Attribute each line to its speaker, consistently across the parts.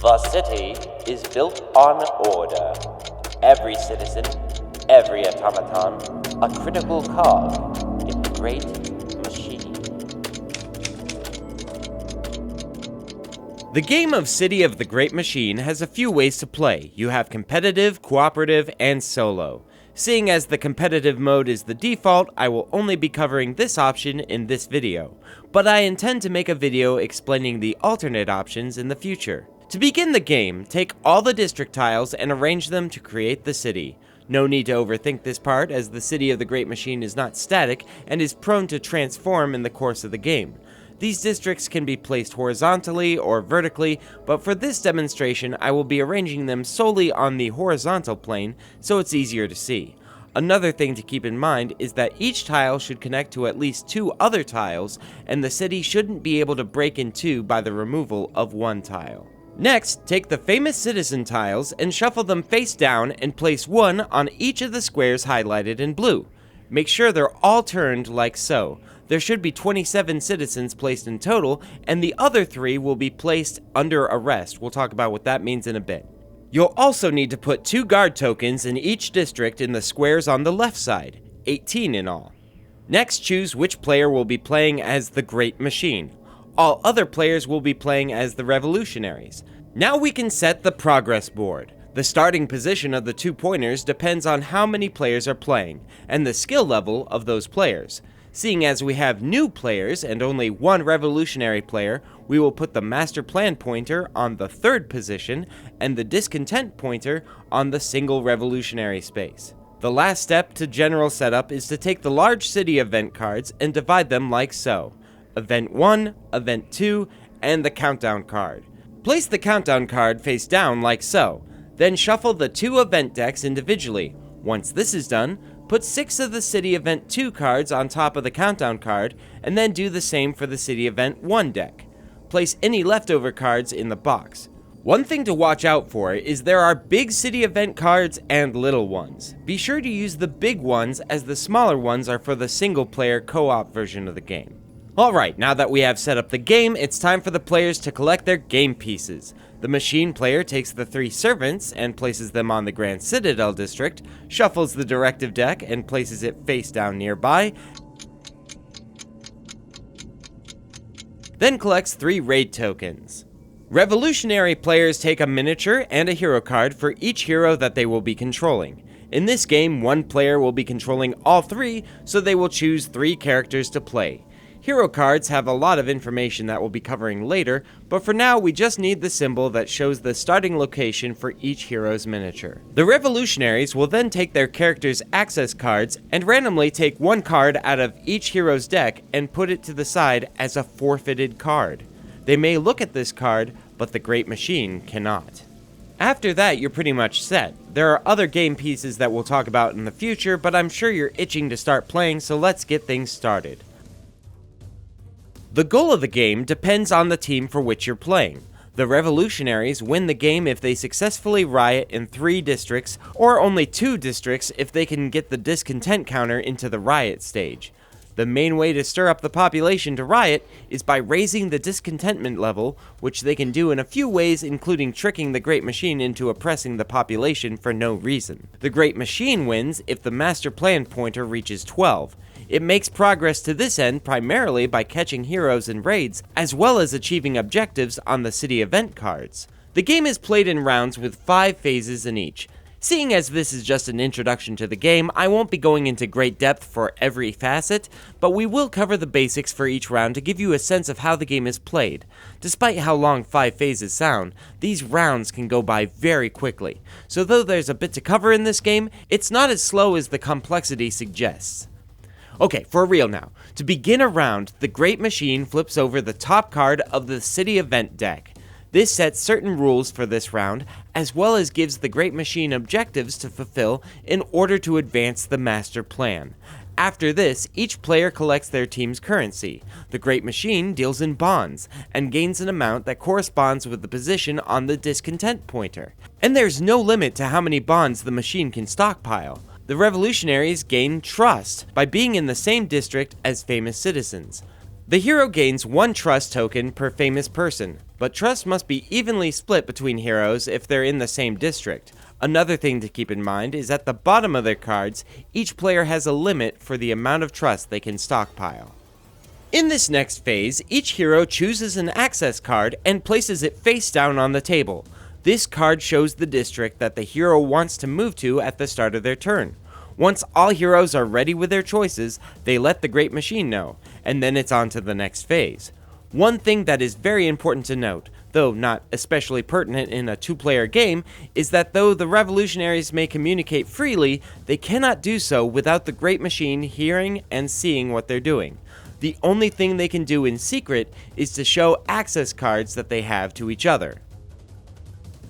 Speaker 1: The city is built on order. Every citizen, every automaton, a critical cog in the great machine.
Speaker 2: The game of City of the Great Machine has a few ways to play. You have competitive, cooperative, and solo. Seeing as the competitive mode is the default, I will only be covering this option in this video, but I intend to make a video explaining the alternate options in the future. To begin the game, take all the district tiles and arrange them to create the city. No need to overthink this part, as the City of the Great Machine is not static and is prone to transform in the course of the game. These districts can be placed horizontally or vertically, but for this demonstration I will be arranging them solely on the horizontal plane so it's easier to see. Another thing to keep in mind is that each tile should connect to at least 2 other tiles, and the city shouldn't be able to break in 2 by the removal of 1 tile. Next, take the famous citizen tiles and shuffle them face down and place 1 on each of the squares highlighted in blue. Make sure they're all turned like so. There should be 27 citizens placed in total, and the other 3 will be placed under arrest. We'll talk about what that means in a bit. You'll also need to put 2 guard tokens in each district in the squares on the left side, 18 in all. Next, choose which player will be playing as the Great Machine. All other players will be playing as the Revolutionaries. Now we can set the progress board. The starting position of the 2 pointers depends on how many players are playing, and the skill level of those players. Seeing as we have new players and only 1 revolutionary player, we will put the master plan pointer on the 3rd position and the discontent pointer on the single revolutionary space. The last step to general setup is to take the large city event cards and divide them like so. Event 1, Event 2, and the countdown card. Place the countdown card face down like so, then shuffle the 2 event decks individually. Once this is done, put 6 of the City Event 2 cards on top of the countdown card, and then do the same for the City Event 1 deck. Place any leftover cards in the box. One thing to watch out for is there are big City Event cards and little ones. Be sure to use the big ones, as the smaller ones are for the single-player co-op version of the game. Alright, now that we have set up the game, it's time for the players to collect their game pieces. The machine player takes the 3 servants and places them on the Grand Citadel district, shuffles the directive deck and places it face down nearby, then collects 3 raid tokens. Revolutionary players take a miniature and a hero card for each hero that they will be controlling. In this game, 1 player will be controlling all 3, so they will choose 3 characters to play. Hero cards have a lot of information that we'll be covering later, but for now we just need the symbol that shows the starting location for each hero's miniature. The revolutionaries will then take their characters' access cards and randomly take 1 card out of each hero's deck and put it to the side as a forfeited card. They may look at this card, but the Great Machine cannot. After that, you're pretty much set. There are other game pieces that we'll talk about in the future, but I'm sure you're itching to start playing, so let's get things started. The goal of the game depends on the team for which you're playing. The revolutionaries win the game if they successfully riot in 3 districts, or only 2 districts if they can get the discontent counter into the riot stage. The main way to stir up the population to riot is by raising the discontentment level, which they can do in a few ways, including tricking the Great Machine into oppressing the population for no reason. The Great Machine wins if the master plan pointer reaches 12. It makes progress to this end primarily by catching heroes in raids, as well as achieving objectives on the city event cards. The game is played in rounds with 5 phases in each. Seeing as this is just an introduction to the game, I won't be going into great depth for every facet, but we will cover the basics for each round to give you a sense of how the game is played. Despite how long 5 phases sound, these rounds can go by very quickly, so though there's a bit to cover in this game, it's not as slow as the complexity suggests. Okay, for real now. To begin a round, the Great Machine flips over the top card of the City Event deck. This sets certain rules for this round, as well as gives the Great Machine objectives to fulfill in order to advance the master plan. After this, each player collects their team's currency. The Great Machine deals in bonds, and gains an amount that corresponds with the position on the discontent pointer. And there's no limit to how many bonds the machine can stockpile. The revolutionaries gain trust by being in the same district as famous citizens. The hero gains 1 trust token per famous person, but trust must be evenly split between heroes if they're in the same district. Another thing to keep in mind is at the bottom of their cards, each player has a limit for the amount of trust they can stockpile. In this next phase, each hero chooses an access card and places it face down on the table. This card shows the district that the hero wants to move to at the start of their turn. Once all heroes are ready with their choices, they let the Great Machine know, and then it's on to the next phase. One thing that is very important to note, though not especially pertinent in a 2-player game, is that though the revolutionaries may communicate freely, they cannot do so without the Great Machine hearing and seeing what they're doing. The only thing they can do in secret is to show access cards that they have to each other.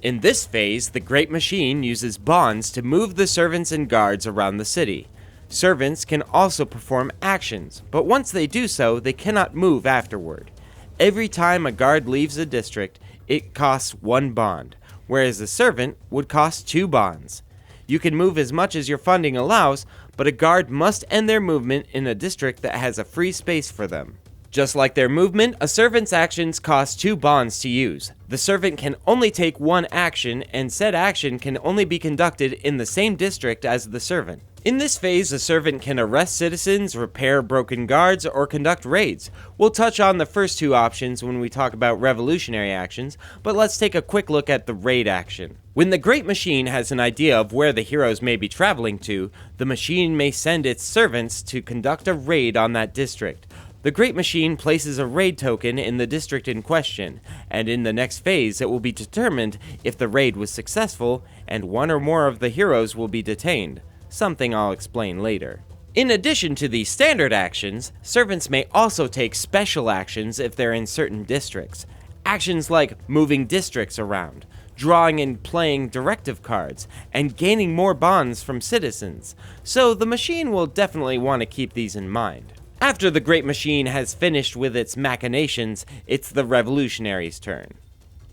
Speaker 2: In this phase, the Great Machine uses bonds to move the servants and guards around the city. Servants can also perform actions, but once they do so, they cannot move afterward. Every time a guard leaves a district, it costs 1 bond, whereas a servant would cost 2 bonds. You can move as much as your funding allows, but a guard must end their movement in a district that has a free space for them. Just like their movement, a servant's actions cost 2 bonds to use. The servant can only take 1 action, and said action can only be conducted in the same district as the servant. In this phase, a servant can arrest citizens, repair broken guards, or conduct raids. We'll touch on the first 2 options when we talk about revolutionary actions, but let's take a quick look at the raid action. When the Great Machine has an idea of where the heroes may be traveling to, the machine may send its servants to conduct a raid on that district. The Great Machine places a raid token in the district in question, and in the next phase it will be determined if the raid was successful and 1 or more of the heroes will be detained, something I'll explain later. In addition to these standard actions, servants may also take special actions if they're in certain districts. Actions like moving districts around, drawing and playing directive cards, and gaining more bonds from citizens, so the machine will definitely want to keep these in mind. After the Great Machine has finished with its machinations, it's the revolutionaries' turn.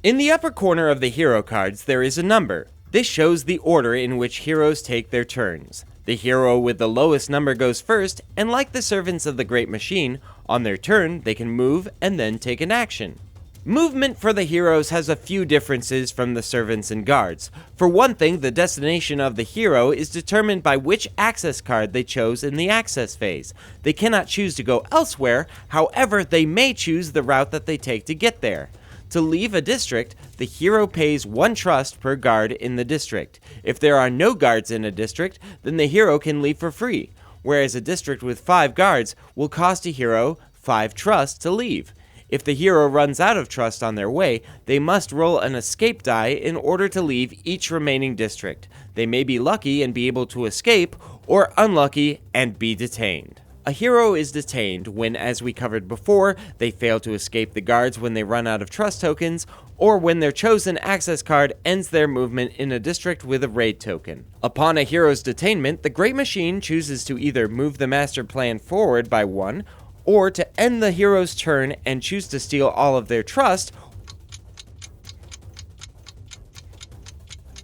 Speaker 2: In the upper corner of the hero cards, there is a number. This shows the order in which heroes take their turns. The hero with the lowest number goes first, and like the servants of the Great Machine, on their turn they can move and then take an action. Movement for the heroes has a few differences from the servants and guards. For one thing, the destination of the hero is determined by which access card they chose in the access phase. They cannot choose to go elsewhere, however, they may choose the route that they take to get there. To leave a district, the hero pays 1 trust per guard in the district. If there are no guards in a district, then the hero can leave for free, whereas a district with 5 guards will cost a hero 5 trust to leave. If the hero runs out of trust on their way, they must roll an escape die in order to leave each remaining district. They may be lucky and be able to escape, or unlucky and be detained. A hero is detained when, as we covered before, they fail to escape the guards when they run out of trust tokens, or when their chosen access card ends their movement in a district with a raid token. Upon a hero's detainment, the Great Machine chooses to either move the master plan forward by 1, or to end the hero's turn and choose to steal all of their trust,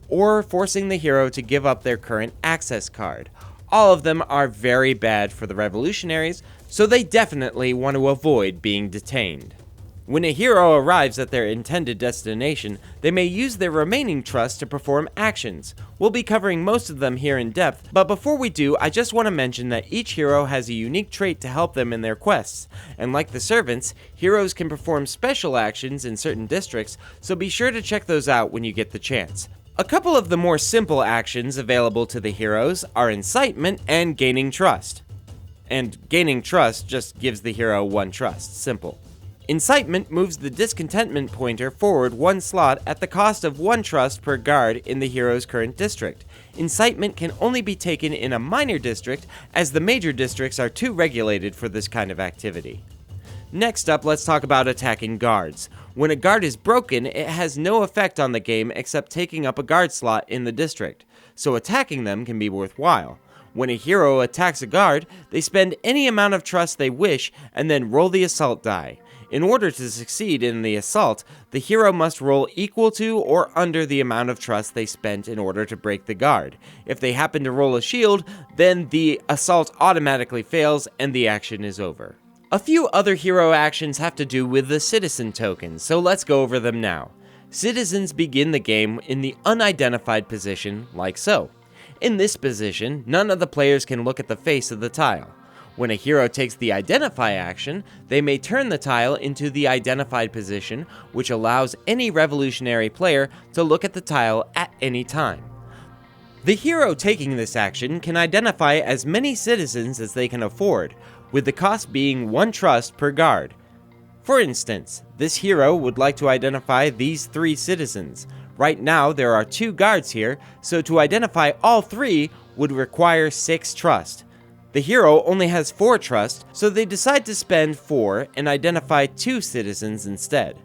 Speaker 2: or forcing the hero to give up their current access card. All of them are very bad for the revolutionaries, so they definitely want to avoid being detained. When a hero arrives at their intended destination, they may use their remaining trust to perform actions. We'll be covering most of them here in depth, but before we do, I just want to mention that each hero has a unique trait to help them in their quests, and like the servants, heroes can perform special actions in certain districts, so be sure to check those out when you get the chance. A couple of the more simple actions available to the heroes are incitement and gaining trust. And gaining trust just gives the hero 1 trust, simple. Incitement moves the discontentment pointer forward 1 slot at the cost of 1 trust per guard in the hero's current district. Incitement can only be taken in a minor district, as the major districts are too regulated for this kind of activity. Next up, let's talk about attacking guards. When a guard is broken, it has no effect on the game except taking up a guard slot in the district, so attacking them can be worthwhile. When a hero attacks a guard, they spend any amount of trust they wish and then roll the assault die. In order to succeed in the assault, the hero must roll equal to or under the amount of trust they spent in order to break the guard. If they happen to roll a shield, then the assault automatically fails and the action is over. A few other hero actions have to do with the citizen tokens, so let's go over them now. Citizens begin the game in the unidentified position, like so. In this position, none of the players can look at the face of the tile. When a hero takes the Identify action, they may turn the tile into the identified position, which allows any revolutionary player to look at the tile at any time. The hero taking this action can identify as many citizens as they can afford, with the cost being 1 trust per guard. For instance, this hero would like to identify these 3 citizens. Right now there are 2 guards here, so to identify all 3 would require 6 trust. The hero only has 4 trust, so they decide to spend 4 and identify 2 citizens instead.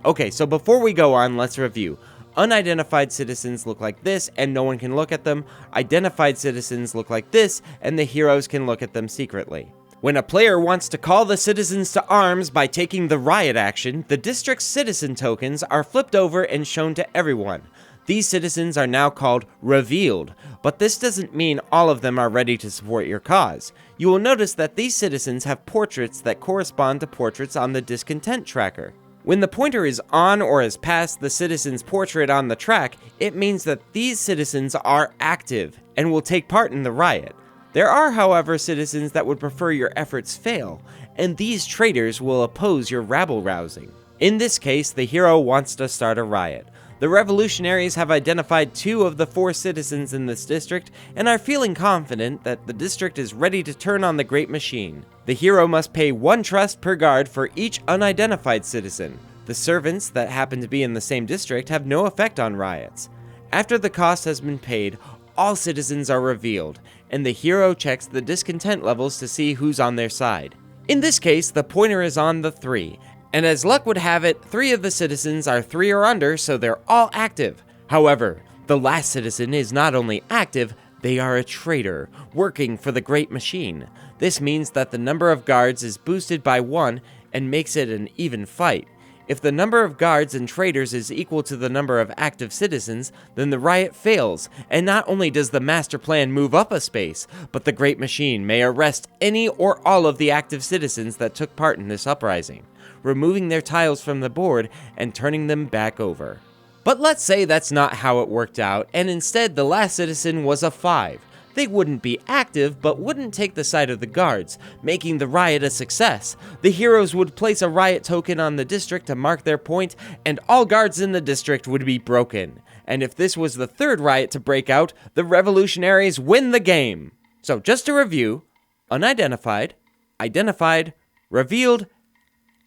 Speaker 2: Okay, so before we go on, let's review. Unidentified citizens look like this and no one can look at them. Identified citizens look like this and the heroes can look at them secretly. When a player wants to call the citizens to arms by taking the riot action, the district's citizen tokens are flipped over and shown to everyone. These citizens are now called revealed, but this doesn't mean all of them are ready to support your cause. You will notice that these citizens have portraits that correspond to portraits on the discontent tracker. When the pointer is on or has passed the citizen's portrait on the track, it means that these citizens are active and will take part in the riot. There are, however, citizens that would prefer your efforts fail, and these traitors will oppose your rabble-rousing. In this case, the hero wants to start a riot. The revolutionaries have identified 2 of the 4 citizens in this district and are feeling confident that the district is ready to turn on the Great Machine. The hero must pay 1 trust per guard for each unidentified citizen. The servants that happen to be in the same district have no effect on riots. After the cost has been paid, all citizens are revealed, and the hero checks the discontent levels to see who's on their side. In this case, the pointer is on the 3, and as luck would have it, 3 of the citizens are 3 or under, so they're all active. However, the last citizen is not only active, they are a traitor, working for the Great Machine. This means that the number of guards is boosted by 1 and makes it an even fight. If the number of guards and traitors is equal to the number of active citizens, then the riot fails, and not only does the master plan move up a space, but the Great Machine may arrest any or all of the active citizens that took part in this uprising, removing their tiles from the board and turning them back over. But let's say that's not how it worked out, and instead the last citizen was a 5. They wouldn't be active, but wouldn't take the side of the guards, making the riot a success. The heroes would place a riot token on the district to mark their point, and all guards in the district would be broken. And if this was the 3rd riot to break out, the revolutionaries win the game. So just to review, unidentified, identified, revealed,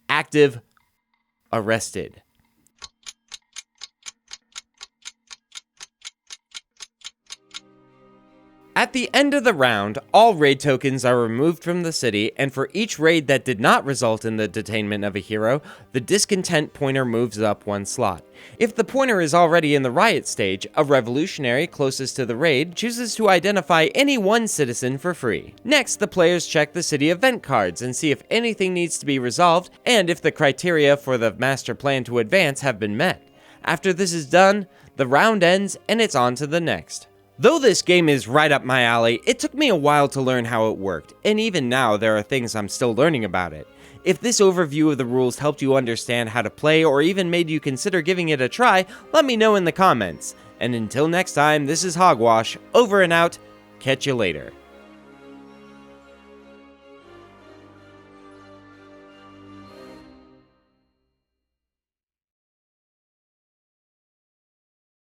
Speaker 2: active, arrested. At the end of the round, all raid tokens are removed from the city, and for each raid that did not result in the detainment of a hero, the discontent pointer moves up 1 slot. If the pointer is already in the riot stage, a revolutionary closest to the raid chooses to identify any 1 citizen for free. Next, the players check the city event cards and see if anything needs to be resolved, and if the criteria for the master plan to advance have been met. After this is done, the round ends and it's on to the next. Though this game is right up my alley, it took me a while to learn how it worked, and even now there are things I'm still learning about it. If this overview of the rules helped you understand how to play or even made you consider giving it a try, let me know in the comments. And until next time, this is Hogwash, over and out, catch you later.